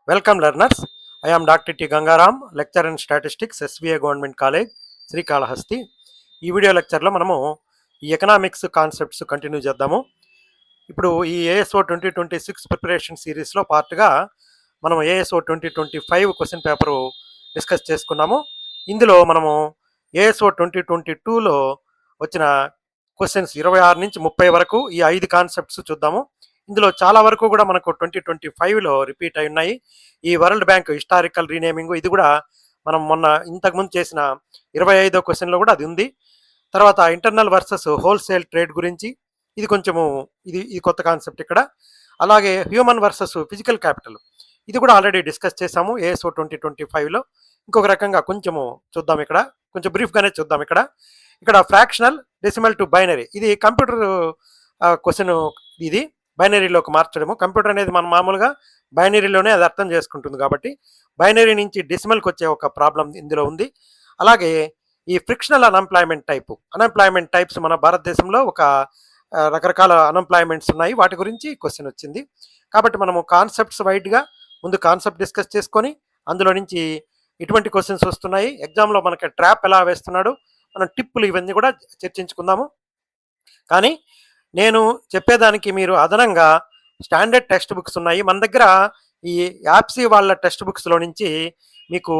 Welcome learners. I am Dr. T. Gangaram, lecturer in statistics, SVA Government College, Srikalahasti. ఈ video లెక్చర్లో మనము ఈ economics concepts continue చేద్దాము. ఇప్పుడు ఈ ఏఎస్ఓ 2026 ప్రిపరేషన్ సిరీస్లో పార్ట్గా మనం ఏఎస్ఓ 2025 క్వశ్చన్ పేపరు డిస్కస్ చేసుకున్నాము. ఇందులో మనము ఏఎస్ఓ 2022లో వచ్చిన క్వశ్చన్స్ 26 నుంచి 30 వరకు ఈ 5 కాన్సెప్ట్స్ చూద్దాము. ఇందులో చాలా వరకు కూడా మనకు 2025లో రిపీట్ అయి ఉన్నాయి. ఈ వరల్డ్ బ్యాంక్ హిస్టారికల్ రీనేమింగ్ ఇది కూడా మనం మొన్న ఇంతకుముందు చేసిన 25వ క్వశ్చన్లో కూడా అది ఉంది. తర్వాత ఇంటర్నల్ వర్సెస్ హోల్సేల్ ట్రేడ్ గురించి ఇది కొంచెము ఇది కొత్త కాన్సెప్ట్ ఇక్కడ. అలాగే హ్యూమన్ వర్సెస్ ఫిజికల్ క్యాపిటల్ ఇది కూడా ఆల్రెడీ డిస్కస్ చేసాము ఏఎస్ఓ 2025లో. ఇంకొక రకంగా కొంచెము చూద్దాం, ఇక్కడ కొంచెం బ్రీఫ్గానే చూద్దాం. ఇక్కడ ఫ్రాక్షనల్ డెసిమల్ టు బైనరీ ఇది కంప్యూటర్ క్వశ్చన్. ఇది బైనరీలోకి మార్చడము. కంప్యూటర్ అనేది మనం మామూలుగా బైనరీలోనే అది అర్థం చేసుకుంటుంది కాబట్టి బైనరీ నుంచి డెసిమల్కి వచ్చే ఒక ప్రాబ్లం ఇందులో ఉంది. అలాగే ఈ ఫ్రిక్షనల్ అన్ఎంప్లాయ్మెంట్ టైప్స్ మన భారతదేశంలో ఒక రకరకాల అన్ఎంప్లాయ్మెంట్స్ ఉన్నాయి, వాటి గురించి క్వశ్చన్ వచ్చింది. కాబట్టి మనము కాన్సెప్ట్స్ వైడ్గా ముందు కాన్సెప్ట్ డిస్కస్ చేసుకొని అందులో నుంచి ఇటువంటి క్వశ్చన్స్ వస్తున్నాయి. ఎగ్జామ్లో మనకి ట్రాప్ ఎలా వేస్తున్నాడు, మనం టిప్పులు ఇవన్నీ కూడా చర్చించుకుందాము. కానీ నేను చెప్పేదానికి మీరు అదనంగా స్టాండర్డ్ టెక్స్ట్ బుక్స్ ఉన్నాయి మన దగ్గర. ఈ యాప్సీ వాళ్ళ టెక్స్ట్ బుక్స్లో నుంచి మీకు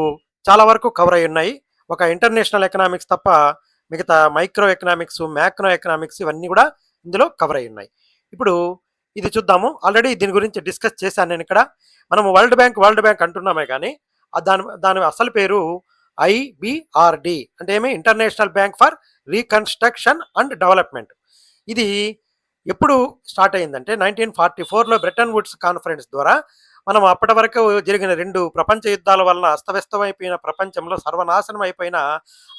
చాలా వరకు కవర్ అయి ఉన్నాయి. ఒక ఇంటర్నేషనల్ ఎకనామిక్స్ తప్ప మిగతా మైక్రో ఎకనామిక్స్, మ్యాక్రో ఎకనామిక్స్ ఇవన్నీ కూడా ఇందులో కవర్ అయి ఉన్నాయి. ఇప్పుడు ఇది చూద్దాము. ఆల్రెడీ దీని గురించి డిస్కస్ చేశాను నేను. ఇక్కడ మనం వరల్డ్ బ్యాంక్ అంటున్నామే కానీ దాని అసలు పేరు ఐబిఆర్డి అంటే ఏమి, international bank for reconstruction and development. ఇది ఎప్పుడు స్టార్ట్ అయిందంటే 1944లో బ్రెటన్ వుడ్స్ కాన్ఫరెన్స్ ద్వారా మనం అప్పటి వరకు జరిగిన 2 ప్రపంచ యుద్ధాల వలన అస్తవ్యస్తమైపోయిన ప్రపంచంలో సర్వనాశనం అయిపోయిన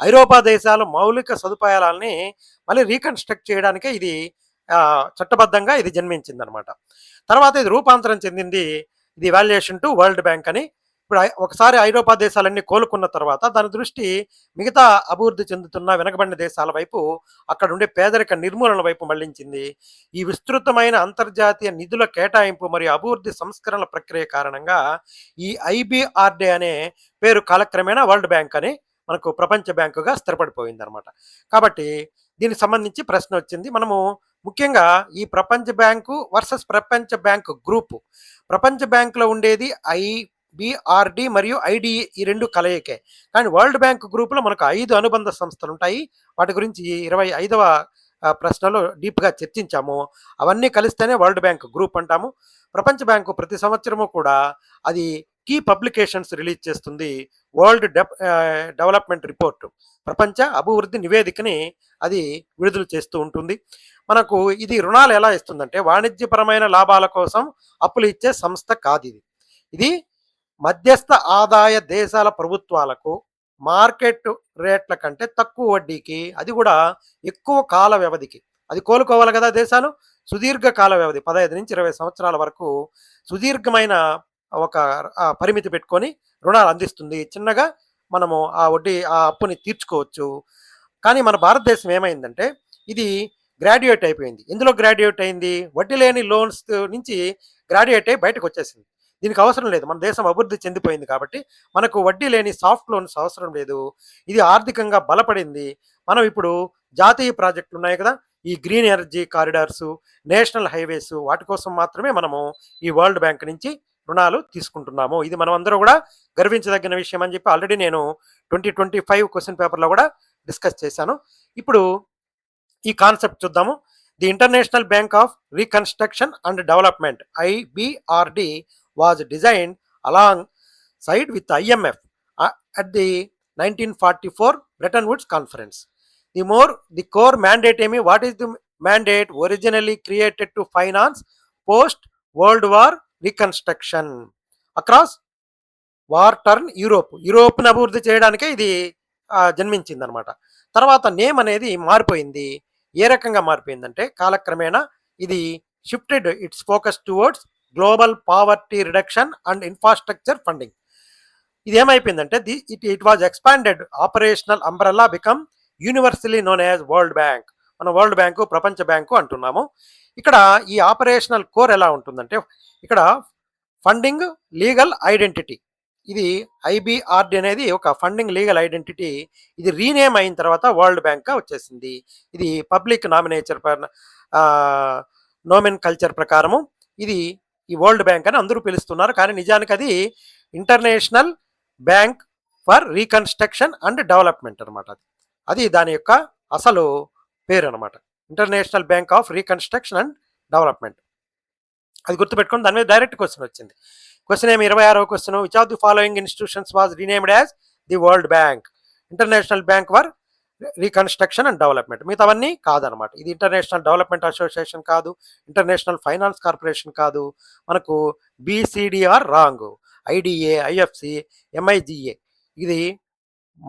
ఐరోపా దేశాల మౌలిక సదుపాయాలని మళ్ళీ రీకన్స్ట్రక్ట్ చేయడానికే ఇది చట్టబద్ధంగా ఇది జన్మించింది అనమాట. తర్వాత ఇది రూపాంతరం చెందింది, ఇది వాల్యుయేషన్ టు వరల్డ్ బ్యాంక్ అని. ఇప్పుడు ఒకసారి ఐరోపా దేశాలన్నీ కోలుకున్న తర్వాత దాని దృష్టి మిగతా అభివృద్ధి చెందుతున్న వెనకబడిన దేశాల వైపు, అక్కడ ఉండే పేదరిక నిర్మూలన వైపు మళ్లించింది. ఈ విస్తృతమైన అంతర్జాతీయ నిధుల కేటాయింపు మరియు అభివృద్ధి సంస్కరణల ప్రక్రియ కారణంగా ఈ ఐబిఆర్డే అనే పేరు కాలక్రమేణా వరల్డ్ బ్యాంక్ అని మనకు ప్రపంచ బ్యాంకుగా స్థిరపడిపోయింది అనమాట. కాబట్టి దీనికి సంబంధించి ప్రశ్న వచ్చింది. మనము ముఖ్యంగా ఈ ప్రపంచ బ్యాంకు వర్సెస్ ప్రపంచ బ్యాంకు గ్రూపు. ప్రపంచ బ్యాంకులో ఉండేది ఐబిఆర్డి మరియు ఐడిఈ, ఈ 2 కలయికే. కానీ వరల్డ్ బ్యాంక్ గ్రూపులో మనకు 5 అనుబంధ సంస్థలు ఉంటాయి. వాటి గురించి 25వ ప్రశ్నలో డీప్గా చర్చించాము. అవన్నీ కలిస్తేనే వరల్డ్ బ్యాంక్ గ్రూప్ అంటాము. ప్రపంచ బ్యాంకు ప్రతి సంవత్సరము కూడా అది కీ పబ్లికేషన్స్ రిలీజ్ చేస్తుంది. వరల్డ్ డెవలప్మెంట్ రిపోర్ట్, ప్రపంచ అభివృద్ధి నివేదికని అది విడుదల చేస్తూ ఉంటుంది. మనకు ఇది రుణాలు ఎలా ఇస్తుందంటే వాణిజ్యపరమైన లాభాల కోసం అప్పులు ఇచ్చే సంస్థ కాదు. ఇది మధ్యస్థ ఆదాయ దేశాల ప్రభుత్వాలకు మార్కెట్ రేట్ల కంటే తక్కువ వడ్డీకి, అది కూడా ఎక్కువ కాల వ్యవధికి, అది కోలుకోవాలి కదా దేశాలు, సుదీర్ఘ కాల వ్యవధి 15 నుంచి 20 సంవత్సరాల వరకు సుదీర్ఘమైన ఒక పరిమితి పెట్టుకొని రుణాలు అందిస్తుంది. చిన్నగా మనము ఆ అప్పుని తీర్చుకోవచ్చు. కానీ మన భారతదేశం ఏమైందంటే ఇది గ్రాడ్యుయేట్ అయిపోయింది. ఎందులో గ్రాడ్యుయేట్ అయింది? వడ్డీ లేని లోన్స్ నుంచి గ్రాడ్యుయేట్ అయి బయటకు వచ్చేసింది. దీనికి అవసరం లేదు, మన దేశం అభివృద్ధి చెందిపోయింది కాబట్టి మనకు వడ్డీ లేని సాఫ్ట్ లోన్స్ అవసరం లేదు. ఇది ఆర్థికంగా బలపడింది. మనం ఇప్పుడు జాతీయ ప్రాజెక్టులు ఉన్నాయి కదా, ఈ గ్రీన్ ఎనర్జీ కారిడార్సు, నేషనల్ హైవేస్, వాటి కోసం మాత్రమే మనము ఈ వరల్డ్ బ్యాంక్ నుంచి రుణాలు తీసుకుంటున్నాము. ఇది మనం అందరూ కూడా గర్వించదగిన విషయం అని చెప్పి ఆల్రెడీ నేను 2025 క్వశ్చన్ పేపర్లో కూడా డిస్కస్ చేశాను. ఇప్పుడు ఈ కాన్సెప్ట్ చూద్దాము. The international bank of reconstruction and development IBRD was designed alongside with IMF at the 1944 Bretton Woods Conference. The core mandate, what is the mandate? Originally created to finance post-World War reconstruction across war-torn యూరోప్ను అభివృద్ధి చేయడానికే ఇది జన్మించింది అనమాట. తర్వాత name అనేది మారిపోయింది. ఏ రకంగా మారిపోయిందంటే కాలక్రమేణా ఇది shifted it's focus towards global poverty reduction and infrastructure funding. ఇది ఏమైపోయిందంటే it was expanded operational umbrella become universally known as world bank. మనం వరల్డ్ బ్యాంకు, ప్రపంచ బ్యాంకు అంటున్నాము. ఇక్కడ ఈ ఆపరేషనల్ కోర్ ఎలా ఉంటుందంటే ఇక్కడ ఫండింగ్ లీగల్ ఐడెంటిటీ. ఇది ఐబిఆర్డి అనేది ఒక ఫండింగ్ లీగల్ ఐడెంటిటీ. ఇది రీనేమ్ అయిన తర్వాత వరల్డ్ బ్యాంక్గా వచ్చేసింది. ఇది పబ్లిక్ నామినేచర్ నోమెన్ కల్చర్ ప్రకారము ఇది ఈ వరల్డ్ బ్యాంక్ అని అందరూ పిలుస్తున్నారు. కానీ నిజానికి అది international bank for reconstruction and development అనమాట. అది దాని యొక్క అసలు పేరు అనమాట, international bank of reconstruction and development. అది గుర్తుపెట్టుకొని దాని మీద డైరెక్ట్ క్వశ్చన్ వచ్చింది. క్వశ్చన్ ఏమి 26వ question, which of the following institutions was renamed as the world bank? International bank for reconstruction and development. మిగతావన్నీ కాదనమాట. ఇది ఇంటర్నేషనల్ డెవలప్మెంట్ అసోసియేషన్ కాదు, ఇంటర్నేషనల్ ఫైనాన్స్ కార్పొరేషన్ కాదు, మనకు BCDR wrong, IDA, IFC, MIGA ఇది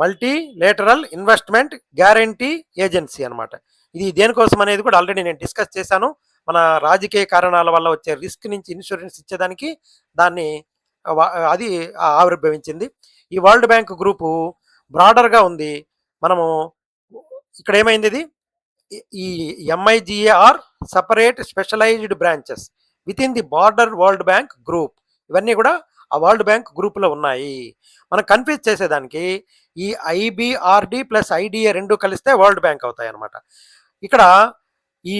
multi lateral investment guarantee agency అనమాట. ఇది దేనికోసం అనేది కూడా ఆల్రెడీ నేను డిస్కస్ చేశాను. మన రాజకీయ కారణాల వల్ల వచ్చే రిస్క్ నుంచి ఇన్సూరెన్స్ ఇచ్చేదానికి దాన్ని అది ఆవిర్భవించింది. ఈ వరల్డ్ బ్యాంక్ గ్రూపు బ్రాడర్గా ఉంది. మనము ఇక్కడ ఏమైంది, ఇది ఈ MIGA are separate specialized branches within the broader World Bank Group. ఇవన్నీ కూడా ఆ వరల్డ్ బ్యాంక్ గ్రూప్లో ఉన్నాయి. మనం కన్ఫ్యూజ్ చేసేదానికి ఈ ఐబిఆర్డి ప్లస్ ఐడిఏ రెండు కలిస్తే వరల్డ్ బ్యాంక్ అవుతాయి అన్నమాట. ఇక్కడ ఈ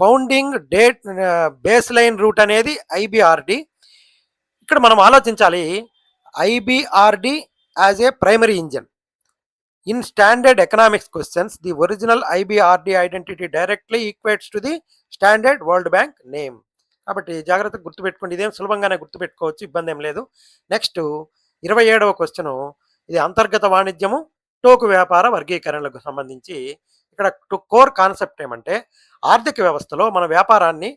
founding date base line root అనేది ఐబిఆర్డి. ఇక్కడ మనం ఆలోచించాలి, IBRD as a primary engine. In standard economics questions the original IBRD identity directly equates to the standard world bank name. కాబట్టి జాగ్రత్తగా గుర్తుపెట్టుకోండి, ఇదేం సులభంగానే గుర్తుపెట్టుకోవచ్చు, ఇబ్బంది ఏం లేదు. నెక్స్ట్ 27వ క్వశ్చను, ఇది అంతర్గత వాణిజ్యము టోకు వ్యాపార వర్గీకరణలకు సంబంధించి. ఇక్కడ కోర్ కాన్సెప్ట్ ఏమంటే, ఆర్థిక వ్యవస్థలో మన వ్యాపారాన్ని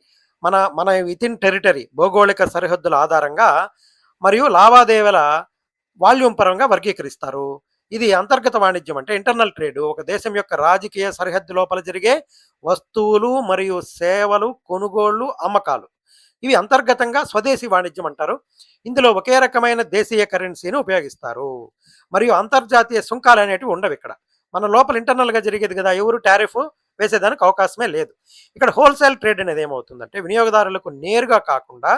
మన మన వితిన్ టెరిటరీ భౌగోళిక సరిహద్దుల ఆధారంగా మరియు లావాదేవీల వాల్యూమ్ పరంగా వర్గీకరిస్తారు. ఇది అంతర్గత వాణిజ్యం అంటే ఇంటర్నల్ ట్రేడ్, ఒక దేశం యొక్క రాజకీయ సరిహద్దు లోపల జరిగే వస్తువులు మరియు సేవలు కొనుగోళ్లు అమ్మకాలు, ఇవి అంతర్గతంగా స్వదేశీ వాణిజ్యం అంటారు. ఇందులో ఒకే రకమైన దేశీయ కరెన్సీని ఉపయోగిస్తారు మరియు అంతర్జాతీయ సుంకాలు అనేటివి ఉండవు. ఇక్కడ మన లోపల ఇంటర్నల్గా జరిగేది కదా, ఎవరు టారిఫ్ వేసేదానికి అవకాశమే లేదు. ఇక్కడ హోల్సేల్ ట్రేడ్ అనేది ఏమవుతుందంటే, వినియోగదారులకు నేరుగా కాకుండా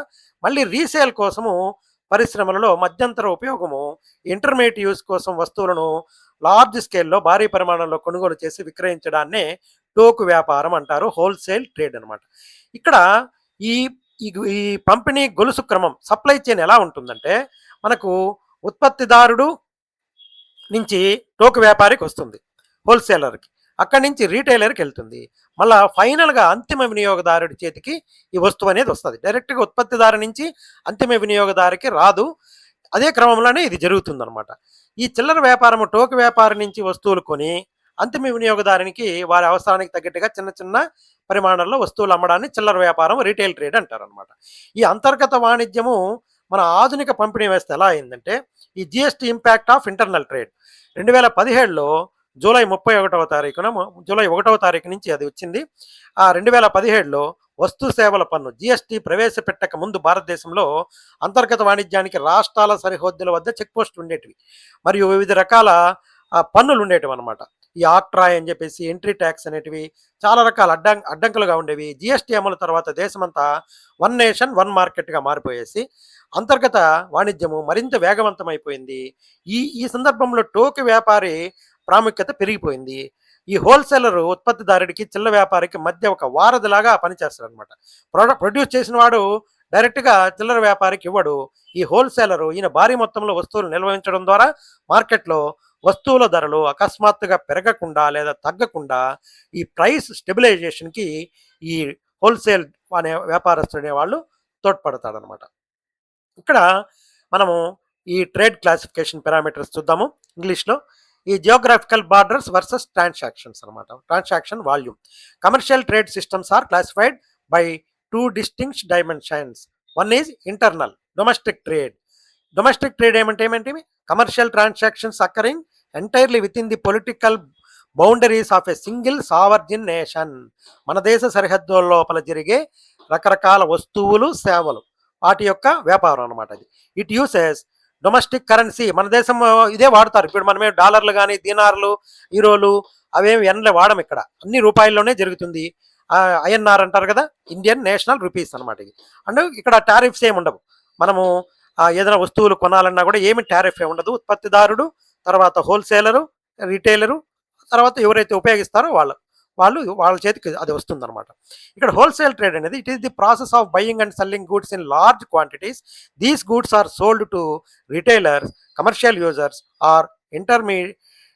మళ్ళీ రీసేల్ కోసము పరిశ్రమలలో మధ్యంతర ఉపయోగము, ఇంటర్మీడియట్ యూస్ కోసం వస్తువులను లార్జ్ స్కేల్లో భారీ పరిమాణంలో కొనుగోలు చేసి విక్రయించడాన్నే టోకు వ్యాపారం అంటారు, హోల్సేల్ ట్రేడ్ అనమాట. ఇక్కడ ఈ ఈ పంపిణీ గొలుసు క్రమం, సప్లై చైన్ ఎలా ఉంటుందంటే, మనకు ఉత్పత్తిదారుడు నుంచి టోకు వ్యాపారికి వస్తుంది, హోల్సేలర్కి, అక్కడి నుంచి రీటైలర్కి వెళ్తుంది, మళ్ళీ ఫైనల్గా అంతిమ వినియోగదారుడి చేతికి ఈ వస్తువు అనేది వస్తుంది. డైరెక్ట్గా ఉత్పత్తిదారు నుంచి అంతిమ వినియోగదారికి రాదు. అదే క్రమంలోనే ఇది జరుగుతుందన్నమాట. ఈ చిల్లర వ్యాపారము టోకు వ్యాపారి నుంచి వస్తువులు కొని అంతిమ వినియోగదారునికి వారి అవసరానికి తగ్గట్టుగా చిన్న చిన్న పరిమాణంలో వస్తువులు అమ్మడాన్ని చిల్లర వ్యాపారం, రీటైల్ ట్రేడ్ అంటారు అనమాట. ఈ అంతర్గత వాణిజ్యము మన ఆధునిక పంపిణీ వ్యవస్థ ఎలా అయిందంటే, ఈ GST impact of internal trade 2017లో జూలై 31వ తారీఖున, జూలై 1వ తారీఖు నుంచి అది వచ్చింది. ఆ 2017లో వస్తు సేవల పన్ను జిఎస్టీ ప్రవేశపెట్టక ముందు భారతదేశంలో అంతర్గత వాణిజ్యానికి రాష్ట్రాల సరిహద్దుల వద్ద చెక్ పోస్టులు ఉండేటివి మరియు వివిధ రకాల పన్నులు ఉండేటివి అనమాట. ఈ ఆక్ట్రాయ్ అని చెప్పేసి, ఎంట్రీ ట్యాక్స్ అనేటివి చాలా రకాల అడ్డంకులుగా ఉండేవి. జిఎస్టీ అమలు తర్వాత దేశమంతా వన్ నేషన్ వన్ మార్కెట్గా మారిపోయేసి అంతర్గత వాణిజ్యము మరింత వేగవంతమైపోయింది. ఈ సందర్భంలో టోకు వ్యాపారి ప్రాముఖ్యత పెరిగిపోయింది. ఈ హోల్సేలర్ ఉత్పత్తిదారుడికి చిల్లర వ్యాపారికి మధ్య ఒక వారధిలాగా పనిచేస్తాడు అనమాట. ప్రొడ్యూస్ చేసిన వాడు డైరెక్ట్గా చిల్లర వ్యాపారికి ఇవ్వడు. ఈ హోల్సేలరు ఈయన భారీ మొత్తంలో వస్తువులు నిల్వహించడం ద్వారా మార్కెట్లో వస్తువుల ధరలు అకస్మాత్తుగా పెరగకుండా లేదా తగ్గకుండా ఈ ప్రైస్ స్టెబిలైజేషన్కి ఈ హోల్సేల్ అనే వ్యాపారస్తులు అనేవాళ్ళు తోడ్పడతాడనమాట. ఇక్కడ మనము ఈ ట్రేడ్ క్లాసిఫికేషన్ పారామీటర్స్ చూద్దాము ఇంగ్లీష్లో. ఈ జియోగ్రాఫికల్ బార్డర్స్ వర్సెస్ ట్రాన్సాక్షన్స్ అనమాట, transaction volume. Commercial trade systems are classified by two distinct dimensions. One is internal domestic trade. Domestic trade ఏమంటేవి, commercial transactions occurring entirely within the political boundaries of a single sovereign nation. మన దేశ సరిహద్దుల లోపల జరిగే రకరకాల వస్తువులు, సేవలు, వాటి యొక్క వ్యాపారం అనమాట అది. It uses domestic currency. మన దేశం ఇదే వాడతారు. ఇప్పుడు మనమే డాలర్లు కానీ, దీనార్లు, యూరోలు అవేమి ఎన్లే వాడడం. ఇక్కడ అన్ని రూపాయల్లోనే జరుగుతుంది. ఐఎన్ఆర్ అంటారు కదా, ఇండియన్ నేషనల్ రూపీస్ అనమాట ఇది. అండ్ ఇక్కడ టారిఫ్స్ ఏమి ఉండవు. మనము ఏదైనా వస్తువులు కొనాలన్నా కూడా ఏమి టారిఫ్ ఉండదు. ఉత్పత్తిదారుడు, తర్వాత హోల్సేలరు, రిటైలరు, తర్వాత ఎవరైతే ఉపయోగిస్తారో వాళ్ళ చేతికి అది వస్తుందన్నమాట. ఇక్కడ హోల్సేల్ ట్రేడ్ అనేది it is the process of buying and selling goods in large quantities. These goods are sold to retailers, commercial users or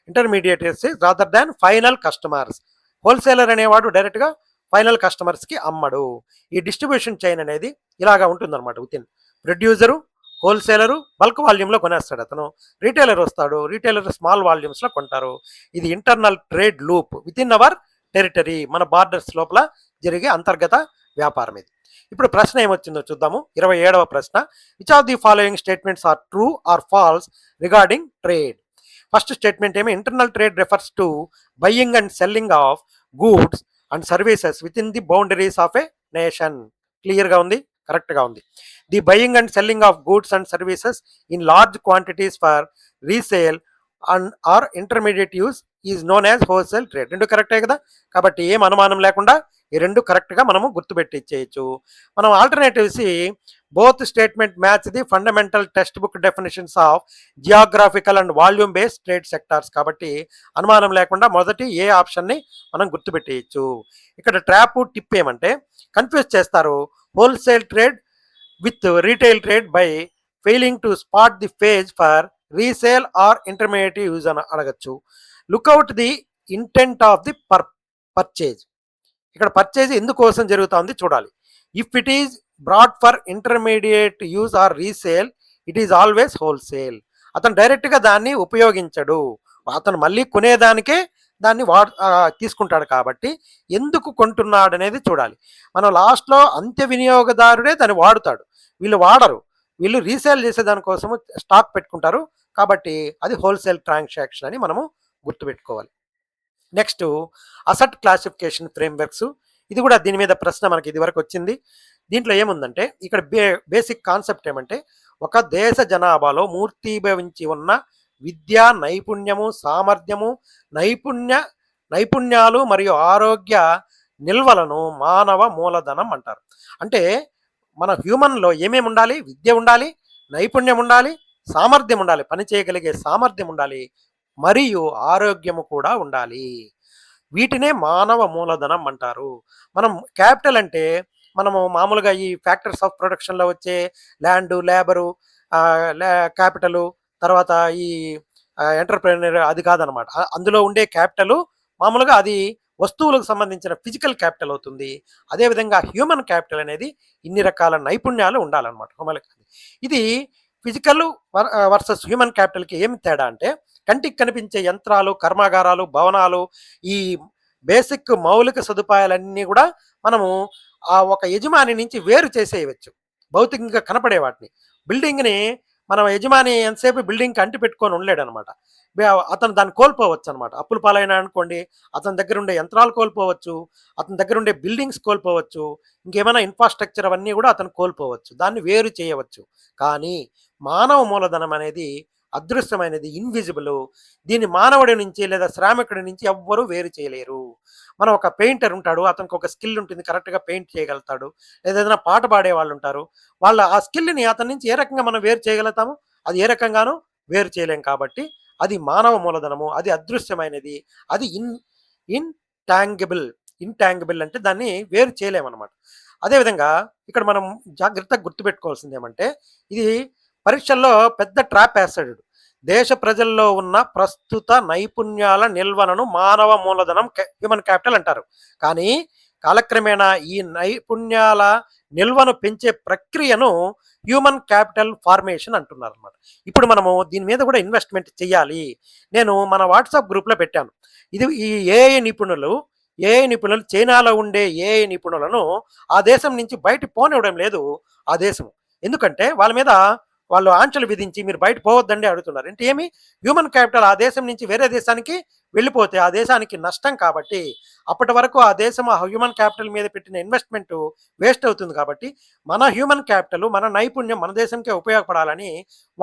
intermediates rather than final customers. Wholesaler అనేవాడు డైరెక్ట్గా ఫైనల్ కస్టమర్స్కి అమ్మడు. ఈ డిస్ట్రిబ్యూషన్ చైన్ అనేది ఇలాగా ఉంటుందన్నమాట. Within producer, wholesaler bulk వాల్యూమ్లో కొనేస్తాడు అతను, రీటైలర్ వస్తాడు, రీటైలర్ స్మాల్ వాల్యూమ్స్లో కొంటారు. ఇది internal trade loop with in our territory, మన బార్డర్స్ లోపల జరిగే అంతర్గత వ్యాపారం ఇది. ఇప్పుడు ప్రశ్న ఏమొచ్చిందో చూద్దాము. 27వ ప్రశ్న, which of the following statements are true or false regarding trade? First statement ఏమి, internal trade refers to buying and selling of goods and services within the boundaries of a nation. క్లియర్గా ఉంది, కరెక్ట్గా ఉంది. The buying and selling of goods and services in large quantities for resale and or intermediate use is known as wholesale trade. రెండు కరెక్టే కదా, కాబట్టి ఏం అనుమానం లేకుండా ఈ రెండు కరెక్ట్గా మనము గుర్తుపెట్టి ఇచ్చేయచ్చు. మనం alternatives both statement match the fundamental text book definitions of geographical and volume based trade sectors, కాబట్టి అనుమానం లేకుండా మొదటి ఏ ఆప్షన్ని మనం గుర్తుపెట్టేయచ్చు. ఇక్కడ ట్రాప్ టిప్ ఏమంటే కన్ఫ్యూజ్ చేస్తారు wholesale trade with retail trade by failing to spot the phase for resale or intermediate use అని అడగచ్చు. Look out the intent of the purchase. ఇక్కడ పర్చేజ్ ఎందుకోసం జరుగుతుంది చూడాలి. If it is broad for intermediate use are resale it is always wholesale. అతను డైరెక్ట్గా దాన్ని ఉపయోగించడు, అతను మళ్ళీ కొనేదానికే దాన్ని తీసుకుంటాడు. కాబట్టి ఎందుకు కొంటున్నాడు అనేది చూడాలి. మనం లాస్ట్లో అంత్య వినియోగదారుడే దాన్ని వాడుతాడు, వీళ్ళు వాడరు, వీళ్ళు రీసేల్ చేసే దానికోసము స్టాక్ పెట్టుకుంటారు. కాబట్టి అది హోల్సేల్ ట్రాన్సాక్షన్ అని మనము గుర్తుపెట్టుకోవాలి. Next asset classification frameworks. ఇది కూడా దీని మీద ప్రశ్న మనకి ఇది వరకు వచ్చింది. దీంట్లో ఏముందంటే ఇక్కడ బేసిక్ కాన్సెప్ట్ ఏమంటే ఒక దేశ జనాభాలో మూర్తీభవించి ఉన్న విద్య, నైపుణ్యము, సామర్థ్యము, నైపుణ్యాలు మరియు ఆరోగ్య నిల్వలను మానవ మూలధనం అంటారు. అంటే మన హ్యూమన్లో ఏమేమి ఉండాలి? విద్య ఉండాలి, నైపుణ్యం ఉండాలి, సామర్థ్యం ఉండాలి, పని చేయగలిగే సామర్థ్యం ఉండాలి, మరియు ఆరోగ్యము కూడా ఉండాలి. వీటినే మానవ మూలధనం అంటారు. మనం క్యాపిటల్ అంటే మనము మామూలుగా ఈ ఫ్యాక్టర్స్ ఆఫ్ ప్రొడక్షన్లో వచ్చే ల్యాండ్, లేబరు, క్యాపిటలు, తర్వాత ఈ ఎంటర్ప్రెన్యూర్ అది కాదనమాట. అందులో ఉండే క్యాపిటలు మామూలుగా అది వస్తువులకు సంబంధించిన ఫిజికల్ క్యాపిటల్ అవుతుంది. అదేవిధంగా హ్యూమన్ క్యాపిటల్ అనేది ఇన్ని రకాల నైపుణ్యాలు ఉండాలన్నమాట. ఇది ఫిజికల్ వర్సెస్ హ్యూమన్ క్యాపిటల్కి ఏం తేడా అంటే కంటికి కనిపించే యంత్రాలు, కర్మాగారాలు, భవనాలు, ఈ బేసిక్ మౌలిక సదుపాయాలన్నీ కూడా మనము ఒక యజమాని నుంచి వేరు చేసేయవచ్చు, భౌతికంగా కనపడే వాటిని. బిల్డింగ్ని మనం యజమాని ఎంతసేపు బిల్డింగ్కి అంటి పెట్టుకొని ఉండలేడు అనమాట. అతను దాన్ని కోల్పోవచ్చు అనమాట. అప్పుల పాలైన అనుకోండి, అతని దగ్గర ఉండే యంత్రాలు కోల్పోవచ్చు, అతని దగ్గర ఉండే బిల్డింగ్స్ కోల్పోవచ్చు, ఇంకేమైనా ఇన్ఫ్రాస్ట్రక్చర్ అవన్నీ కూడా అతను కోల్పోవచ్చు, దాన్ని వేరు చేయవచ్చు. కానీ మానవ మూలధనం అనేది అదృశ్యమైనది, ఇన్విజిబుల్. దీన్ని మానవుడి నుంచి లేదా శ్రామికుడి నుంచి ఎవ్వరూ వేరు చేయలేరు. మనం ఒక పెయింటర్ ఉంటాడు, అతనికి ఒక స్కిల్ ఉంటుంది, కరెక్ట్గా పెయింట్ చేయగలుగుతాడు. లేదా ఏదైనా పాట పాడే వాళ్ళు ఉంటారు, వాళ్ళ ఆ స్కిల్ని అతని నుంచి ఏ రకంగా మనం వేరు చేయగలుగుతాము? అది ఏ రకంగానూ వేరు చేయలేం. కాబట్టి అది మానవ మూలధనము, అది అదృశ్యమైనది, అది ఇంటాంగిబుల్ అంటే దాన్ని వేరు చేయలేమన్నమాట. అదేవిధంగా ఇక్కడ మనం జాగ్రత్తగా గుర్తుపెట్టుకోవాల్సింది ఏమంటే ఇది పరీక్షల్లో పెద్ద ట్రాప్ వేస్తాడు. దేశ ప్రజల్లో ఉన్న ప్రస్తుత నైపుణ్యాల నిల్వలను మానవ మూలధనం, హ్యూమన్ క్యాపిటల్ అంటారు. కానీ కాలక్రమేణా ఈ నైపుణ్యాల నిల్వను పెంచే ప్రక్రియను హ్యూమన్ క్యాపిటల్ ఫార్మేషన్ అంటున్నారు అనమాట. ఇప్పుడు మనము దీని మీద కూడా ఇన్వెస్ట్మెంట్ చేయాలి. నేను మన వాట్సాప్ గ్రూప్లో పెట్టాను. ఇది ఈ ఏఐ నిపుణులు చైనాలో ఉండే ఏఐ నిపుణులను ఆ దేశం నుంచి బయట పోనివ్వడం లేదు ఆ దేశం. ఎందుకంటే వాళ్ళ మీద వాళ్ళు ఆంక్షలు విధించి మీరు బయట పోవద్దండి అడుగుతున్నారు. అంటే ఏమి, హ్యూమన్ క్యాపిటల్ ఆ దేశం నుంచి వేరే దేశానికి వెళ్ళిపోతే ఆ దేశానికి నష్టం. కాబట్టి అప్పటి వరకు ఆ దేశం ఆ హ్యూమన్ క్యాపిటల్ మీద పెట్టిన ఇన్వెస్ట్మెంట్ వేస్ట్ అవుతుంది. కాబట్టి మన హ్యూమన్ క్యాపిటల్, మన నైపుణ్యం మన దేశంకే ఉపయోగపడాలని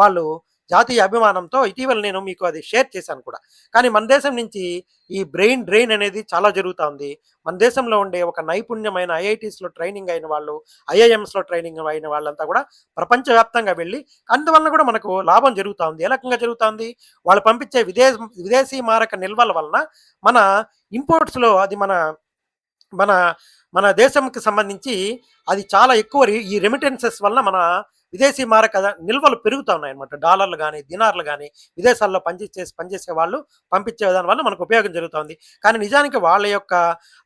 వాళ్ళు జాతీయ అభిమానంతో ఇటీవల నేను మీకు అది షేర్ చేశాను కూడా. కానీ మన దేశం నుంచి ఈ బ్రెయిన్ డ్రెయిన్ అనేది చాలా జరుగుతా ఉంది. మన దేశంలో ఉండే ఒక నైపుణ్యమైన ఐఐటీస్‌లో ట్రైనింగ్ అయిన వాళ్ళు, ఐఐఎమ్స్‌లో ట్రైనింగ్ అయిన వాళ్ళంతా కూడా ప్రపంచవ్యాప్తంగా వెళ్ళి అందువలన కూడా మనకు లాభం జరుగుతా ఉంది. ఏ రకంగా జరుగుతా ఉంది? వాళ్ళు పంపించే విదేశీ మారక నిల్వల వలన మన ఇంపోర్ట్స్‌లో అది మన మన మన దేశంకి సంబంధించి అది చాలా ఎక్కువ ఈ రెమిటెన్సెస్ వలన మన విదేశీ మారక నిల్వలు పెరుగుతా ఉన్నాయన్నమాట. డాలర్లు గానీ, దినార్లు గానీ, విదేశాల్లో పనిచేసే వాళ్ళు పంపించే దాని వల్ల మనకు ఉపయోగం జరుగుతోంది. కానీ నిజానికి వాళ్ళ యొక్క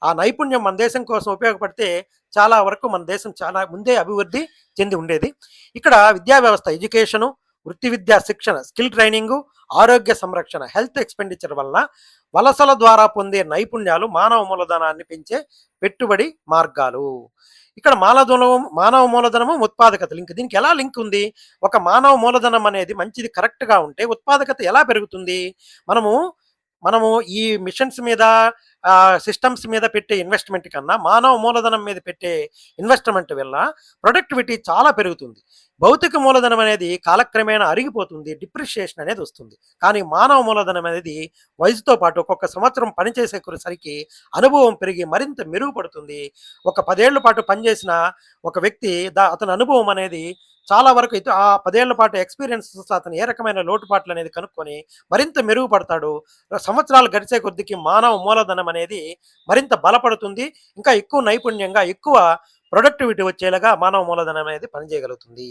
ఆ నైపుణ్యం మన దేశం కోసం ఉపయోగపడితే చాలా వరకు మన దేశం చాలా ముందే అభివృద్ధి చెంది ఉండేది. ఇక్కడ విద్యా వ్యవస్థ, ఎడ్యుకేషను, వృత్తి విద్యా శిక్షణ, స్కిల్ ట్రైనింగు, ఆరోగ్య సంరక్షణ, హెల్త్ ఎక్స్‌పెండిచర్ వలన వలసల ద్వారా పొందే నైపుణ్యాలు మానవ మూలధనాన్ని పెంచే పెట్టుబడి మార్గాలు. ఇక్కడ మానవ మూలధనము, ఉత్పాదకత దీనికి ఎలా లింక్ ఉంది? ఒక మానవ మూలధనం అనేది మంచిది కరెక్ట్‌గా ఉంటే ఉత్పాదకత ఎలా పెరుగుతుంది? మనము మనము ఈ మిషన్స్ మీద సిస్టమ్స్ మీద పెట్టే ఇన్వెస్ట్‌మెంట్ కన్నా మానవ మూలధనం మీద పెట్టే ఇన్వెస్ట్‌మెంట్ వల్ల ప్రొడక్టివిటీ చాలా పెరుగుతుంది. భౌతిక మూలధనం అనేది కాలక్రమేణా అరిగిపోతుంది. డిప్రిషియేషన్ అనేది వస్తుంది. కానీ మానవ మూలధనం అనేది వయసుతో పాటు ఒక్కొక్క సంవత్సరం పనిచేసేసరికి అనుభవం పెరిగి మరింత మెరుగుపడుతుంది. ఒక 10 ఏళ్ల పాటు పనిచేసిన ఒక వ్యక్తి అతని అనుభవం అనేది చాలా వరకు ఆ 10 ఏళ్ల పాటు ఎక్స్‌పీరియన్స్ అతను ఏ రకమైన లోటుపాట్లు అనేది కనుక్కొని మరింత మెరుగుపడతాడు. సంవత్సరాలు గడిచే కొద్దికి మానవ మూలధనం అనేది మరింత బలపడుతుంది. ఇంకా ఎక్కువ నైపుణ్యంగా, ఎక్కువ ప్రొడక్టివిటీ వచ్చేలాగా మానవ మూలధనం అనేది పనిచేయగలుగుతుంది.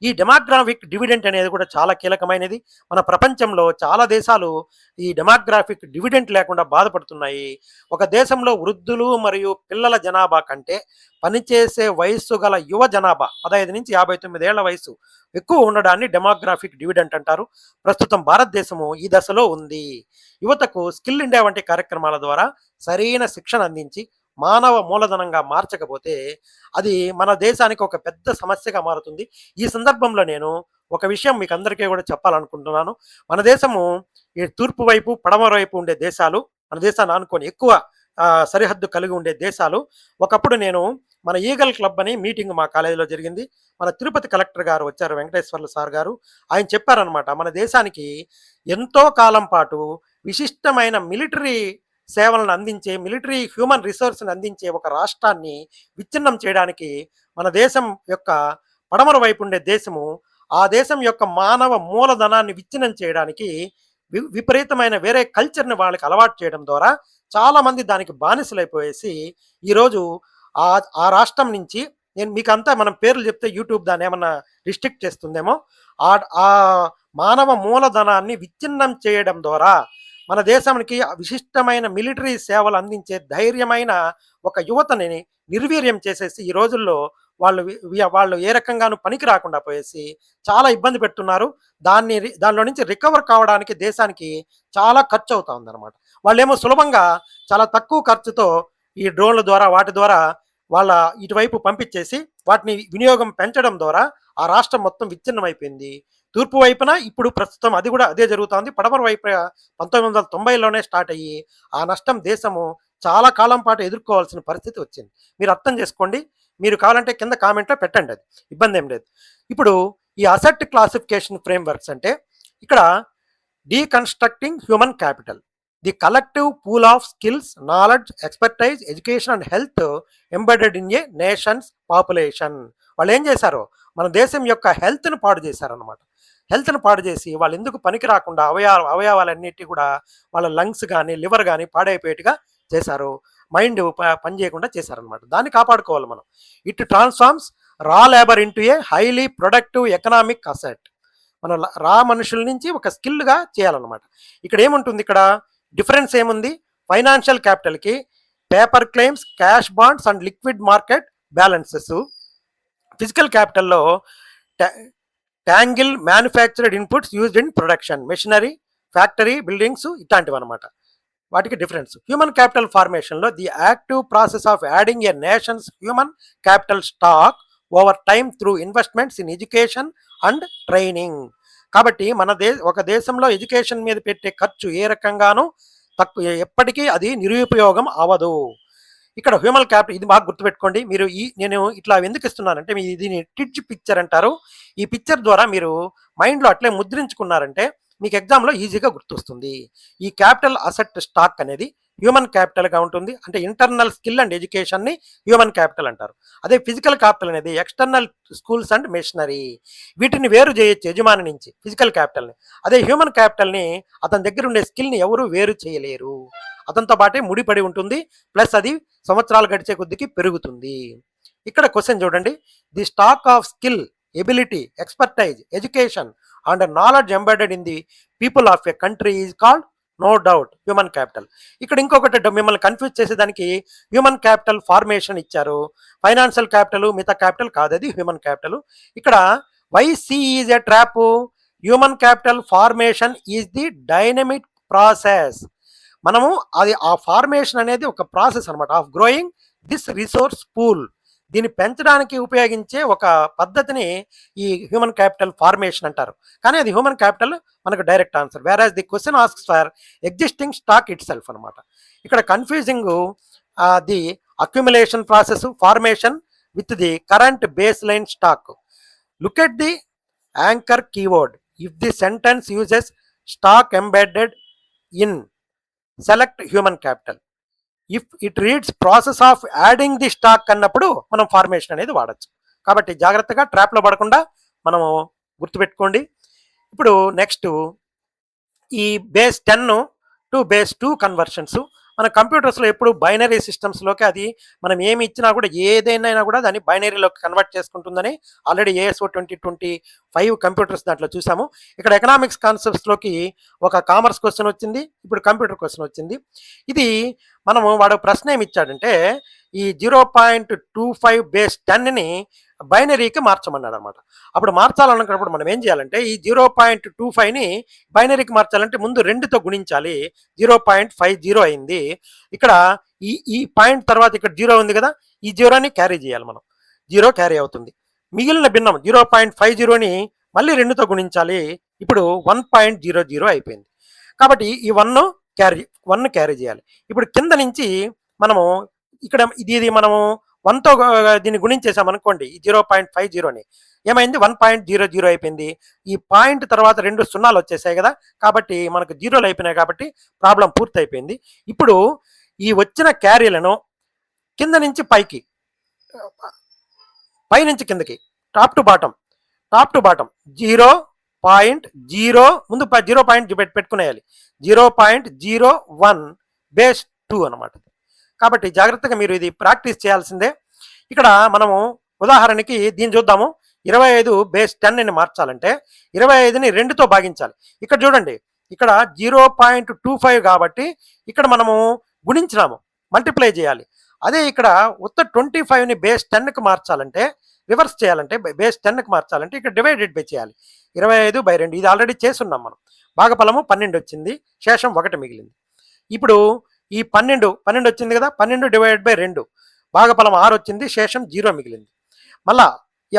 ఈ డెమోగ్రాఫిక్ డివిడెంట్ అనేది కూడా చాలా కీలకమైనది. మన ప్రపంచంలో చాలా దేశాలు ఈ డెమోగ్రాఫిక్ డివిడెంట్ లేకుండా బాధపడుతున్నాయి. ఒక దేశంలో వృద్ధులు మరియు పిల్లల జనాభా కంటే పనిచేసే వయస్సు గల యువ జనాభా 15 నుంచి 59 ఏళ్ల వయసు ఎక్కువ ఉండడాన్ని డెమోగ్రాఫిక్ డివిడెంట్ అంటారు. ప్రస్తుతం భారతదేశము ఈ దశలో ఉంది. యువతకు స్కిల్ ఇండియా వంటి కార్యక్రమాల ద్వారా సరైన శిక్షణ అందించి మానవ మూలధనంగా మార్చకపోతే అది మన దేశానికి ఒక పెద్ద సమస్యగా మారుతుంది. ఈ సందర్భంలో నేను ఒక విషయం మీకు అందరికీ కూడా చెప్పాలనుకుంటున్నాను. మన దేశము ఈ తూర్పు వైపు, పడమర వైపు ఉండే దేశాలు, మన దేశాన్ని ఆనుకొని ఎక్కువ సరిహద్దు కలిగి ఉండే దేశాలు. ఒకప్పుడు నేను మన ఈగల్ క్లబ్ అని మీటింగ్ మా కాలేజీలో జరిగింది. మన తిరుపతి కలెక్టర్ గారు వచ్చారు, వెంకటేశ్వర్లు సార్ గారు. ఆయన చెప్పారనమాట, మన దేశానికి ఎంతో కాలం పాటు విశిష్టమైన మిలిటరీ సేవలను అందించే, మిలిటరీ హ్యూమన్ రిసోర్స్ని అందించే ఒక రాష్ట్రాన్ని విచ్ఛిన్నం చేయడానికి మన దేశం యొక్క పడమర వైపు ఉండే దేశము ఆ దేశం యొక్క మానవ మూలధనాన్ని విచ్ఛిన్నం చేయడానికి విపరీతమైన వేరే కల్చర్ని వాళ్ళకి అలవాటు చేయడం ద్వారా చాలామంది దానికి బానిసలైపోయేసి ఈరోజు ఆ రాష్ట్రం నుంచి నేను మీకంతా మనం పేర్లు చెప్తే యూట్యూబ్ దాన్ని ఏమన్నా రిస్ట్రిక్ట్ చేస్తుందేమో. ఆ మానవ మూలధనాన్ని విచ్ఛిన్నం చేయడం ద్వారా మన దేశానికి విశిష్టమైన మిలిటరీ సేవలు అందించే ధైర్యమైన ఒక యువతని నిర్వీర్యం చేసేసి ఈ రోజుల్లో వాళ్ళు ఏ రకంగానూ పనికి రాకుండా పోయేసి చాలా ఇబ్బంది పెడుతున్నారు. దానిలో నుంచి రికవర్ కావడానికి దేశానికి చాలా ఖర్చు అవుతా ఉందన్నమాట. వాళ్ళేమో సులభంగా చాలా తక్కువ ఖర్చుతో ఈ డ్రోన్ల ద్వారా వాటి ద్వారా వాళ్ళ ఇటువైపు పంపించేసి వాటిని వినియోగం పెంచడం ద్వారా ఆ రాష్ట్రం మొత్తం విచ్ఛిన్నమైపోయింది. తూర్పు వైపున ఇప్పుడు ప్రస్తుతం అది కూడా అదే జరుగుతోంది. పడమర వైపు 1990లోనే స్టార్ట్ అయ్యి ఆ నష్టం దేశము చాలా కాలం పాటు ఎదుర్కోవాల్సిన పరిస్థితి వచ్చింది. మీరు అర్థం చేసుకోండి. మీరు కావాలంటే కింద కామెంట్లో పెట్టండి, అది ఇబ్బంది ఏం లేదు. ఇప్పుడు ఈ అసెట్ క్లాసిఫికేషన్ ఫ్రేమ్వర్క్స్ అంటే ఇక్కడ deconstructing human capital, the collective pool of skills, knowledge, expertise, education and health embedded in a nation's population. వాళ్ళు ఏం చేశారో మన దేశం యొక్క హెల్త్ని పాడు చేశారనమాట. హెల్త్ని పాడు చేసి వాళ్ళు ఎందుకు పనికి రాకుండా అవయవాలన్నిటి కూడా వాళ్ళ లంగ్స్ కానీ లివర్ కానీ పాడైపోయేట్టుగా చేశారు. మైండ్ పని చేయకుండా చేశారనమాట. దాన్ని కాపాడుకోవాలి మనం. ఇట్ ట్రాన్స్ఫార్మ్స్ రా labour into a highly productive economic asset. మన రా మనుషుల నుంచి ఒక స్కిల్గా చేయాలన్నమాట. ఇక్కడ ఏముంటుంది, ఇక్కడ డిఫరెన్స్ ఏముంది? ఫైనాన్షియల్ క్యాపిటల్కి paper claims, cash bonds and liquid market balances. Physical క్యాపిటల్లో tangible manufactured inputs used in production, machinery, factory, buildings ఇట్లాంటివి అనమాట. వాటికి డిఫరెన్స్. హ్యూమన్ క్యాపిటల్ ఫార్మేషన్లో the active process of adding a nation's human capital stock over time through investments in education and training. కాబట్టి ఒక దేశంలో education మీద పెట్టే ఖర్చు ఏ రకంగానూ ఎప్పటికీ అది నిరుపయోగం అవ్వదు. ఇక్కడ హ్యూమన్ క్యాపిటల్ ఇది బాగా గుర్తుపెట్టుకోండి. మీరు నేను ఇట్లా ఎందుకు ఇస్తున్నానంటే దీని టిడ్జ్ పిక్చర్ అంటారు. ఈ పిక్చర్ ద్వారా మీరు మైండ్లో అట్లే ముద్రించుకున్నారంటే మీకు ఎగ్జామ్లో ఈజీగా గుర్తొస్తుంది. ఈ క్యాపిటల్ అసెట్ స్టాక్ అనేది హ్యూమన్ క్యాపిటల్గా ఉంటుంది. అంటే ఇంటర్నల్ స్కిల్ అండ్ ఎడ్యుకేషన్ని హ్యూమన్ క్యాపిటల్ అంటారు. అదే ఫిజికల్ క్యాపిటల్ అనేది ఎక్స్టర్నల్ స్కూల్స్ అండ్ మెషినరీ, వీటిని వేరు చేయొచ్చు యజమాని నుంచి ఫిజికల్ క్యాపిటల్ని. అదే హ్యూమన్ క్యాపిటల్ని అతని దగ్గర ఉండే స్కిల్ని ఎవరు వేరు చేయలేరు, అతనితో పాటే ముడిపడి ఉంటుంది. ప్లస్ అది సంవత్సరాలు గడిచే కొద్దికి పెరుగుతుంది. ఇక్కడ క్వశ్చన్ చూడండి, the stock of skill, ability, expertise, education and knowledge embedded in the people of a country is called no doubt human capital. ఇక్కడ ఇంకొకటి మిమ్మల్ని కన్ఫ్యూజ్ చేసేదానికి హ్యూమన్ క్యాపిటల్ ఫార్మేషన్ ఇచ్చారు, ఫైనాన్షియల్ క్యాపిటల్ మిగతా క్యాపిటల్ కాదు, అది హ్యూమన్ క్యాపిటల్. ఇక్కడ వైసి is a trap, human capital formation is the dynamic process. మనము అది ఆ ఫార్మేషన్ అనేది ఒక ప్రాసెస్ అనమాట of growing this resource pool. దీన్ని పెంచడానికి ఉపయోగించే ఒక పద్ధతిని ఈ హ్యూమన్ క్యాపిటల్ ఫార్మేషన్ అంటారు. కానీ అది హ్యూమన్ క్యాపిటల్ మనకు direct answer. Where the question asks for existing stock itself అనమాట. ఇక్కడ confusing the accumulation process formation with the current baseline stock. Look at the anchor keyword. If the sentence uses stock embedded in select human capital. If it reads process of adding the stock అన్నప్పుడు మనం formation అనేది వాడచ్చు. కాబట్టి జాగ్రత్తగా ట్రాప్లో పడకుండా మనము గుర్తుపెట్టుకోండి. ఇప్పుడు నెక్స్ట్ ఈ బేస్ 10 టు బేస్ 2 కన్వర్షన్స్. మన కంప్యూటర్స్లో ఎప్పుడు బైనరీ సిస్టమ్స్లోకి అది మనం ఏమి ఇచ్చినా కూడా ఏదైనా కూడా దాన్ని బైనరీలోకి కన్వర్ట్ చేసుకుంటుందని ఆల్రెడీ ASO 2025 కంప్యూటర్స్ దాంట్లో చూసాము. ఇక్కడ ఎకనామిక్స్ కాన్సెప్ట్స్లోకి ఒక కామర్స్ క్వశ్చన్ వచ్చింది, ఇప్పుడు కంప్యూటర్ క్వశ్చన్ వచ్చింది. ఇది మనము వాడు ప్రశ్న ఏమి ఇచ్చాడంటే ఈ 0.25 బేస్ 10ని బైనరీకి మార్చమన్నాడు అనమాట. అప్పుడు మార్చాలనుకున్నప్పుడు మనం ఏం చేయాలంటే ఈ 0.25ని బైనరీకి మార్చాలంటే ముందు 2తో గుణించాలి. 0.50 అయింది. ఇక్కడ ఈ పాయింట్ తర్వాత ఇక్కడ 0 ఉంది కదా, ఈ 0ని క్యారీ చేయాలి మనం. 0 క్యారీ అవుతుంది. మిగిలిన భిన్నం 0.50ని మళ్ళీ 2తో గుణించాలి. ఇప్పుడు 1.00 అయిపోయింది. కాబట్టి ఈ 1 క్యారీ చేయాలి. ఇప్పుడు కింద నుంచి మనము ఇక్కడ ఇది మనము 1తో దీన్ని గుణించేసాం అనుకోండి, ఈ 0.50ని ఏమైంది 1.00 అయిపోయింది. ఈ పాయింట్ తర్వాత 2 సున్నాలు వచ్చేసాయి కదా, కాబట్టి మనకు 0లు అయిపోయినాయి కాబట్టి ప్రాబ్లం పూర్తి అయిపోయింది. ఇప్పుడు ఈ వచ్చిన క్యారీలను కింద నుంచి పైకి, పై నుంచి కిందకి, టాప్ టు బాటం 0.0 ముందు 0 పాయింట్ పెట్టుకునేయాలి. 0.01 బేస్ 2 అనమాట. కాబట్టి జాగ్రత్తగా మీరు ఇది ప్రాక్టీస్ చేయాల్సిందే. ఇక్కడ మనము ఉదాహరణకి దీన్ని చూద్దాము. 25 బేస్ 10ని మార్చాలంటే 25ని 2తో భాగించాలి. ఇక్కడ చూడండి, ఇక్కడ 0.25 కాబట్టి ఇక్కడ మనము గుణించినాము, మల్టిప్లై చేయాలి. అదే ఇక్కడ ఉత్త 25ని బేస్ 10కి మార్చాలంటే రివర్స్ చేయాలంటే బేస్ 10కి మార్చాలంటే ఇక్కడ డివైడెడ్ బై చేయాలి. 25/2 ఇది ఆల్రెడీ చేస్తున్నాం మనం. భాగఫలము 12 వచ్చింది, శేషం 1 మిగిలింది. ఇప్పుడు ఈ 12 వచ్చింది కదా, 12/2 భాగఫలం 6 వచ్చింది, శేషం 0 మిగిలింది. మళ్ళా ఈ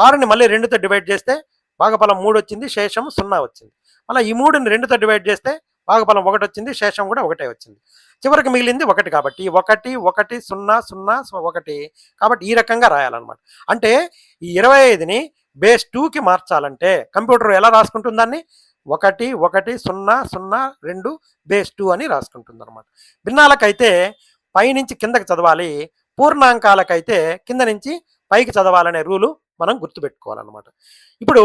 6ని మళ్ళీ 2తో డివైడ్ చేస్తే భాగఫలం 3 వచ్చింది, శేషం 0 వచ్చింది. మళ్ళీ ఈ 3ని 2తో డివైడ్ చేస్తే భాగఫలం 1 వచ్చింది, శేషం కూడా 1 వచ్చింది. చివరికి మిగిలింది 1 కాబట్టి 1 1 0 0 1 కాబట్టి ఈ రకంగా రాయాలన్నమాట. అంటే ఈ 25ని బేస్ 2కి మార్చాలంటే కంప్యూటర్ ఎలా రాసుకుంటుంది దాన్ని 1 1 0 0 2 బేస్ 2 అని రాసుకుంటుంది అనమాట. భిన్నాలకైతే పైనుంచి కిందకి చదవాలి, పూర్ణాంకాలకైతే కింద నుంచి పైకి చదవాలనే రూలు మనం గుర్తుపెట్టుకోవాలన్నమాట. ఇప్పుడు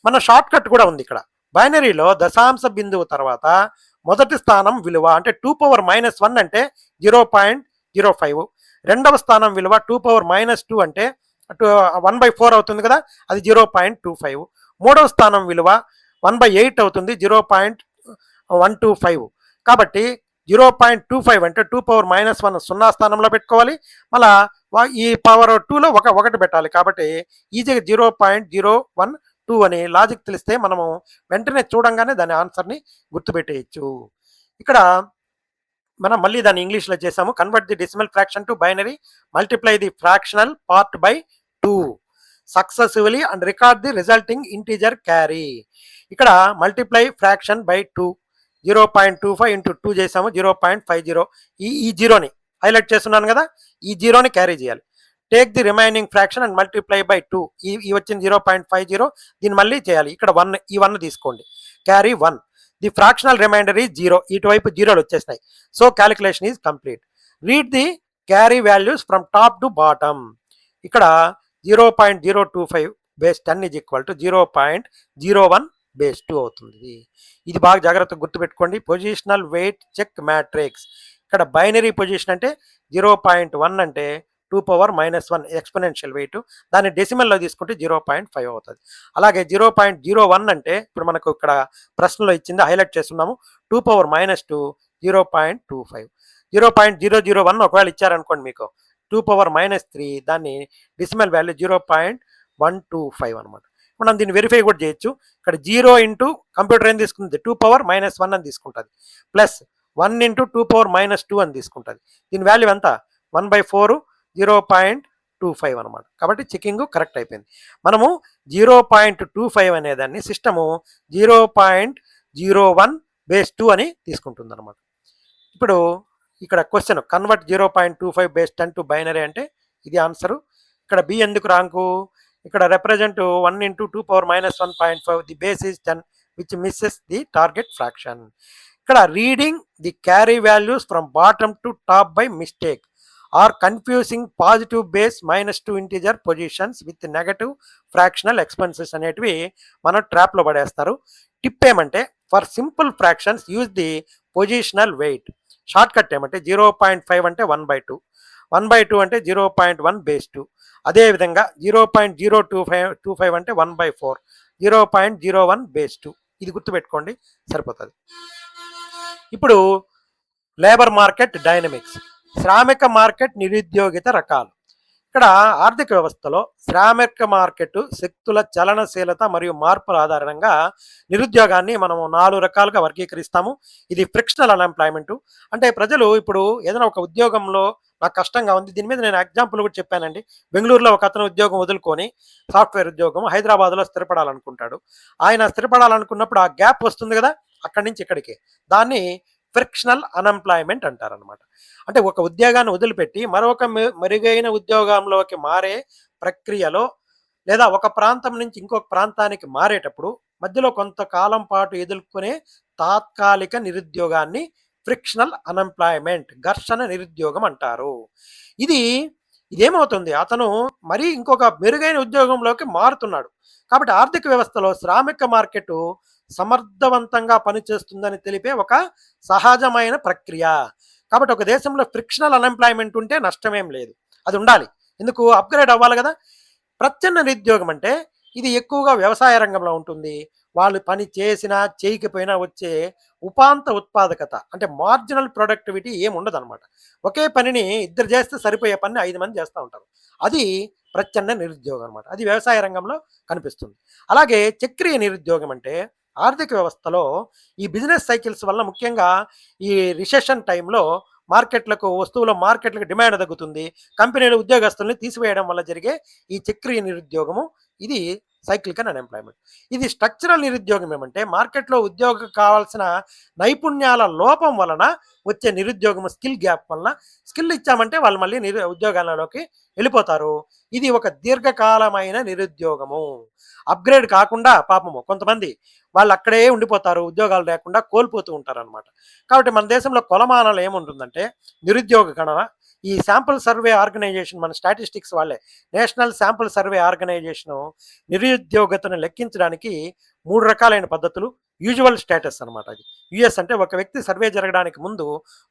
మన షార్ట్ కట్ కూడా ఉంది ఇక్కడ. బైనరీలో దశాంశ బిందువు తర్వాత మొదటి స్థానం విలువ అంటే 2⁻−1 అంటే 0.05, రెండవ స్థానం విలువ 2⁻−2 అంటే 1/4 అవుతుంది కదా, అది 0.25, మూడవ స్థానం విలువ 1/8 అవుతుంది, 0.125. కాబట్టి 0.25 అంటే 2⁻−1 0 స్థానంలో పెట్టుకోవాలి. మళ్ళా ఈ పవర్ 2లో 1 పెట్టాలి. కాబట్టి ఈజీగా 0.012 అని లాజిక్ తెలిస్తే మనము వెంటనే చూడంగానే దాని ఆన్సర్ని గుర్తుపెట్టేయచ్చు. ఇక్కడ మనం మళ్ళీ దాన్ని ఇంగ్లీష్లో చేసాము. Convert the decimal fraction to binary, multiply the fractional part by 2 successively and record the resulting integer carry. ఇక్కడ మల్టిప్లై ఫ్రాక్షన్ బై 2, 0.25 ఇంటూ 2 చేసాము, 0.50. ఈ 0ని హైలైట్ చేస్తున్నాను కదా, ఈ జీరోని క్యారీ చేయాలి. Take the remaining fraction and multiply by 2. ఈ వచ్చిన 0.50 దీన్ని మళ్ళీ చేయాలి. ఇక్కడ 1, ఈ 1 తీసుకోండి, carry 1. The fractional remainder is 0. ఇటువైపు జీరోలు వచ్చేసినాయి. So calculation is complete. Read the carry values from top to bottom. ఇక్కడ 0.025 base 10 is equal to 0.01 base 2 అవుతుంది. ఇది బాగా జాగ్రత్తగా గుర్తుపెట్టుకోండి. Positional weight check matrix. ఇక్కడ బైనరీ పొజిషన్ అంటే 0.1 అంటే 2⁻−1 ఎక్స్పోనెన్షియల్ వెయిట్, దాన్ని డెసిమల్లో తీసుకుంటే 0.5 అవుతుంది. అలాగే 0.01 అంటే ఇప్పుడు మనకు ఇక్కడ ప్రశ్నలో ఇచ్చింది, హైలైట్ చేస్తున్నాము, 2⁻−2 0.25. 0.001 ఒకవేళ ఇచ్చారనుకోండి మీకు 2⁻−3, దాన్ని డెసిమల్ వాల్యూ 0.125 అనమాట. మనం దీన్ని వెరిఫై కూడా చేయొచ్చు. ఇక్కడ 0 ఇంటూ కంప్యూటర్ ఏం తీసుకుంటుంది, 2⁻−1 అని తీసుకుంటుంది, ప్లస్ 1 ఇంటూ 2⁻−2 అని తీసుకుంటుంది. దీని వాల్యూ ఎంత, 1/4 0.25 అనమాట. కాబట్టి చెకింగ్ కరెక్ట్ అయిపోయింది. మనము 0.25 అనేదాన్ని సిస్టము 0.01 బేస్ 2 అని తీసుకుంటుంది అనమాట. ఇప్పుడు ఇక్కడ question, convert 0.25 base 10 to binary అంటే ఇది ఆన్సరు. ఇక్కడ బి ఎందుకు రాంకు, ఇక్కడ represent 1 into 2⁻−1.5, the base is 10 which misses the target fraction. ఇక్కడ reading the carry values from bottom to top by mistake or confusing positive base -2 integer positions with negative fractional expenses అనేటివి మనం ట్రాప్లో పడేస్తారు. Tip ఏమంటే, for simple fractions use the positional weight. Shortcut ఏమంటే 0.5 అంటే 1/2, 1/2 అంటే 0.1 base 2. అదేవిధంగా 0.025 అంటే 1/4, 0.01 బేస్ 2. ఇది గుర్తుపెట్టుకోండి, సరిపోతుంది. ఇప్పుడు లేబర్ మార్కెట్ డైనమిక్స్, శ్రామిక మార్కెట్ నిరుద్యోగిత రకాలు. ఇక్కడ ఆర్థిక వ్యవస్థలో శ్రామిక మార్కెట్ శక్తుల చలనశీలత మరియు మార్పుల ఆధారంగా నిరుద్యోగాన్ని మనం 4 రకాలుగా వర్గీకరిస్తాము. ఇది ఫ్రిక్షనల్ అన్ఎంప్లాయ్మెంట్, అంటే ప్రజలు ఇప్పుడు ఏదైనా ఒక ఉద్యోగంలో నాకు కష్టంగా ఉంది, దీని మీద నేను ఎగ్జాంపుల్ కూడా చెప్పానండి. బెంగళూరులో ఒక అతను ఉద్యోగం వదులుకొని సాఫ్ట్వేర్ ఉద్యోగం హైదరాబాద్లో స్థిరపడాలనుకుంటాడు. ఆయన స్థిరపడాలనుకున్నప్పుడు ఆ గ్యాప్ వస్తుంది కదా, అక్కడి నుంచి ఇక్కడికి, దాన్ని ఫ్రిక్షనల్ అన్ఎంప్లాయ్మెంట్ అంటారనమాట. అంటే ఒక ఉద్యోగాన్ని వదిలిపెట్టి మరొక మెరుగైన ఉద్యోగంలోకి మారే ప్రక్రియలో, లేదా ఒక ప్రాంతం నుంచి ఇంకొక ప్రాంతానికి మారేటప్పుడు మధ్యలో కొంతకాలం పాటు ఎదుర్కొనే తాత్కాలిక నిరుద్యోగాన్ని ఫ్రిక్షనల్ అన్ఎంప్లాయ్మెంట్, ఘర్షణ నిరుద్యోగం అంటారు. ఇదేమవుతుంది, అతను మరీ ఇంకొక మెరుగైన ఉద్యోగంలోకి మారుతున్నాడు. కాబట్టి ఆర్థిక వ్యవస్థలో శ్రామిక మార్కెట్ సమర్థవంతంగా పనిచేస్తుందని తెలిపే ఒక సహజమైన ప్రక్రియ. కాబట్టి ఒక దేశంలో ఫ్రిక్షనల్ అన్ఎంప్లాయ్మెంట్ ఉంటే నష్టమేం లేదు, అది ఉండాలి. ఎందుకు, అప్గ్రేడ్ అవ్వాలి కదా. ప్రచ్ఛన్న నిరుద్యోగం అంటే ఇది ఎక్కువగా వ్యవసాయ రంగంలో ఉంటుంది. వాళ్ళు పని చేసినా చేయకపోయినా వచ్చే ఉపాంత ఉత్పాదకత, అంటే మార్జినల్ ప్రొడక్టివిటీ ఏమి ఉండదు అనమాట. ఒకే పనిని ఇద్దరు చేస్తే సరిపోయే పని 5 మంది చేస్తూ ఉంటారు. అది ప్రచ్ఛన్న నిరుద్యోగం అనమాట. అది వ్యవసాయ రంగంలో కనిపిస్తుంది. అలాగే చక్రీయ నిరుద్యోగం అంటే ఆర్థిక వ్యవస్థలో ఈ బిజినెస్ సైకిల్స్ వల్ల, ముఖ్యంగా ఈ రిసెషన్ టైంలో మార్కెట్లకు డిమాండ్ తగ్గుతుంది, కంపెనీలు ఉద్యోగస్తుల్ని తీసివేయడం వల్ల జరిగే ఈ చక్రీయ నిరుద్యోగము, ఇది సైక్లికల్ అన్ఎంప్లాయ్మెంట్. ఇది స్ట్రక్చరల్ నిరుద్యోగం ఏమంటే మార్కెట్లో ఉద్యోగం కావాల్సిన నైపుణ్యాల లోపం వలన వచ్చే నిరుద్యోగము, స్కిల్ గ్యాప్ వలన. స్కిల్ ఇచ్చామంటే వాళ్ళు మళ్ళీ ఉద్యోగాలలోకి వెళ్ళిపోతారు. ఇది ఒక దీర్ఘకాలమైన నిరుద్యోగము. అప్గ్రేడ్ కాకుండా పాపము కొంతమంది వాళ్ళు అక్కడే ఉండిపోతారు, ఉద్యోగాలు లేకుండా కోల్పోతూ ఉంటారు అనమాట. కాబట్టి మన దేశంలో కొలమానాలు ఏముంటుందంటే నిరుద్యోగ గణన, ఈ శాంపుల్ సర్వే ఆర్గనైజేషన్, మన స్టాటిస్టిక్స్ వాళ్ళే, నేషనల్ శాంపుల్ సర్వే ఆర్గనైజేషను నిరుద్యోగతను లెక్కించడానికి 3 రకాలైన పద్ధతులు. యూజువల్ స్టేటస్ అనమాట. అది యుఎస్ అంటే ఒక వ్యక్తి సర్వే జరగడానికి ముందు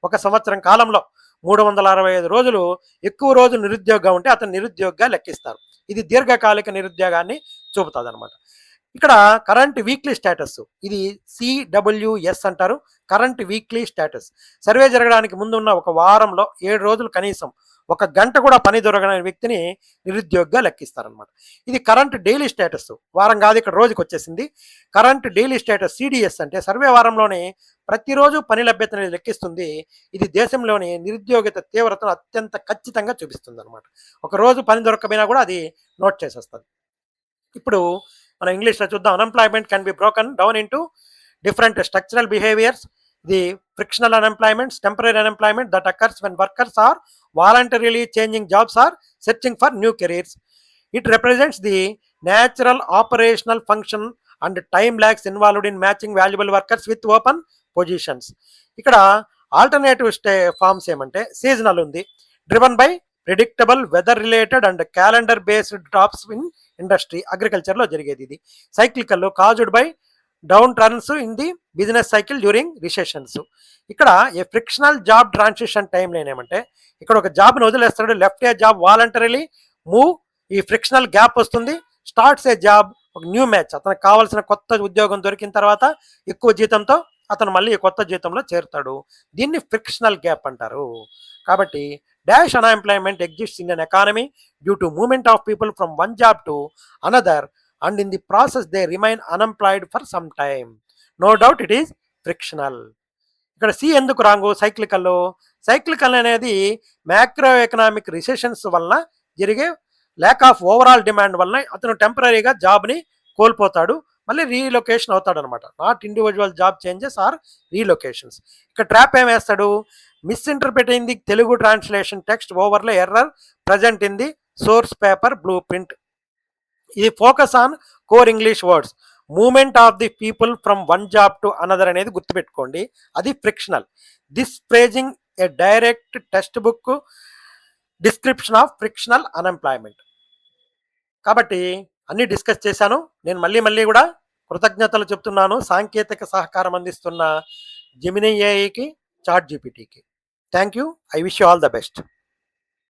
1 సంవత్సరం కాలంలో 365 రోజులు ఎక్కువ రోజులు నిరుద్యోగంగా ఉంటే అతను నిరుద్యోగిగా లెక్కిస్తారు. ఇది దీర్ఘకాలిక నిరుద్యోగాన్ని చూపుతుంది అనమాట. ఇక్కడ కరెంట్ వీక్లీ స్టేటస్, ఇది సిడబ్ల్యూఎస్ అంటారు, కరెంట్ వీక్లీ స్టేటస్. సర్వే జరగడానికి ముందు ఉన్న ఒక వారంలో 7 రోజులు కనీసం 1 గంట కూడా పని దొరకని వ్యక్తిని నిరుద్యోగిగా లెక్కిస్తారనమాట. ఇది కరెంట్ డైలీ స్టేటస్, వారం కాదు ఇక్కడ రోజుకి వచ్చేసింది. కరెంట్ డైలీ స్టేటస్ సిడిఎస్ అంటే సర్వే వారంలోనే ప్రతిరోజు పని లభ్యతని లెక్కిస్తుంది. ఇది దేశంలోని నిరుద్యోగిత తీవ్రతను అత్యంత ఖచ్చితంగా చూపిస్తుంది అనమాట. ఒక రోజు పని దొరకపోయినా కూడా అది నోట్ చేసేస్తుంది. ఇప్పుడు మనం ఇంగ్లీష్లో చూద్దాం. Unemployment can be broken down into different structural behaviours. ఇది frictional unemployments, temporary unemployment that occurs when workers are voluntarily changing jobs or searching for new careers. It represents the natural operational function and time lags involved in matching valuable workers with open positions. ఇక్కడ alternative forms ఏమంటే seasonal ఉంది, driven by predictable weather related and calendar based drops in industry, అగ్రికల్చర్లో జరిగేది. ఇది cyclical, caused by downturns in the business cycle during recessions. ఇక్కడ a frictional job transition timeline ఏమంటే ఇక్కడ ఒక జాబ్ను వదిలేస్తాడు, left a job voluntarily move, ఈ ఫ్రిక్షనల్ గ్యాప్ వస్తుంది, స్టార్ట్స్ ఏ జాబ్, ఒక న్యూ మ్యాచ్, అతనికి కావాల్సిన కొత్త ఉద్యోగం దొరికిన తర్వాత ఎక్కువ జీతంతో అతను మళ్ళీ కొత్త జీతంలో చేరుతాడు. దీన్ని ఫ్రిక్షనల్ గ్యాప్ అంటారు. కాబట్టి dash unemployment exists in an economy due to movement of people from one job to another and in the process they remain unemployed for some time. No doubt it is frictional. ఇక్కడ C ఎందుకు wrong? Cyclical అనేది macro economic recessions వలన జరిగే lack of overall demand వలన అతను టెంపరీగా జాబ్ని కోల్పోతాడు, మళ్ళీ రీలొకేషన్ అవుతాడు అనమాట. Not individual job changes or relocations. ఇక్కడ ట్రాప్ ఏం వేస్తాడు? Misinterpreting the Telugu translation text ఓవర్లో error present in the source paper blueprint. ఇది focus on core English words, movement of the people from one job to another అనేది గుర్తుపెట్టుకోండి, అది frictional. This phrasing a direct textbook description of frictional unemployment. కాబట్టి అన్నీ discuss చేశాను. నేను మళ్ళీ కూడా కృతజ్ఞతలు చెప్తున్నాను సాంకేతిక సహకారం అందిస్తున్న జెమినీ ఏఐకి, చాట్ జీపీటీకి. Thank you. I wish you all the best.